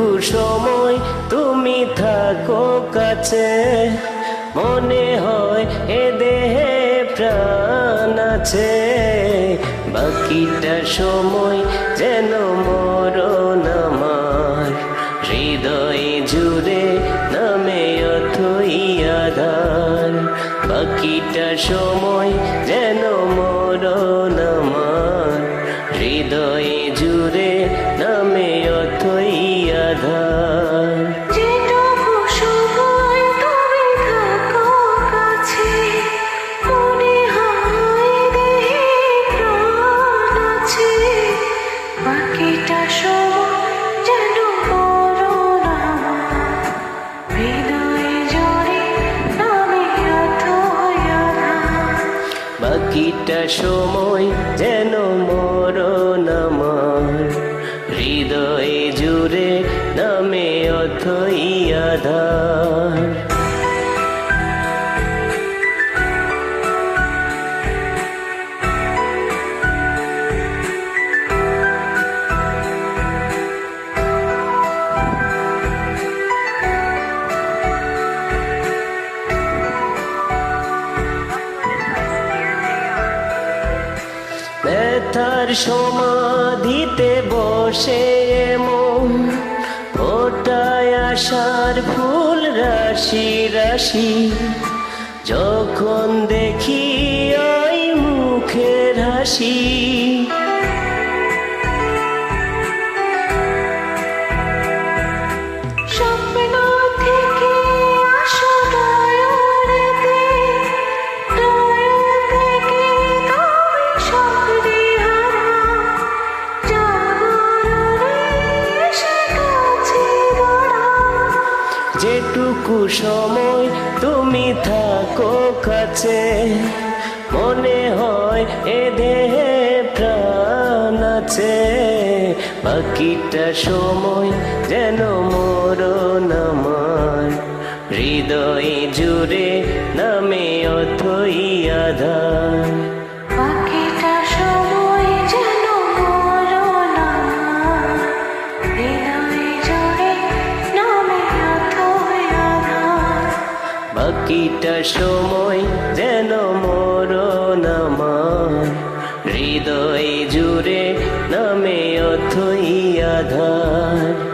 যেটুকু সময় তুমি থাকো কাছে, মনে হয় এ দেহে প্রাণ আছে। বাকিটা সময় যেন মরণ আমার, হৃদয়ে জুড়ে নামে অথই আধার। বাকিটা সময় যেন মরণ আমার, হৃদয়ে জুড়ে নামে অথই আধার। যেটুকু সময় তুমি থাকো কাছে, মনে হয় দেহে প্রাণ আছে। বাকিটা সময় যেন মরণ আমার, হৃদয়ে জুড়ে নামে অথই আধার। বাকিটা সময় যেন মরণ আমার, হৃদয়ে জুড়ে নামে অথই আধার। ব্যথার সমাধিতে বসে মন, ফোটায় আশার ফুল রাশি রাশি। যখন দেখি ওই মুখের হাসি, স্বপ্ন থেকে আসো নয়নেতে, নয়ন থেকে তুমি স্বপ্নে হারা। জাগরণে এসে কাছে গড়া। যেটুকু সময় তুমি থাকো কাছে, মনে হয় এ দেহে প্রাণ আছে। বাকিটা সময় যেন মরণ আমার, হৃদয়ে জুড়ে নামে অথই আধার। বাকিটা সময় যেন মরণ আমার, হৃদয়ে জুড়ে নামে অথই আধার। বাকিটা সময় যেন মরণ আমার, হৃদয়ে জুড়ে নামে অথই আধার।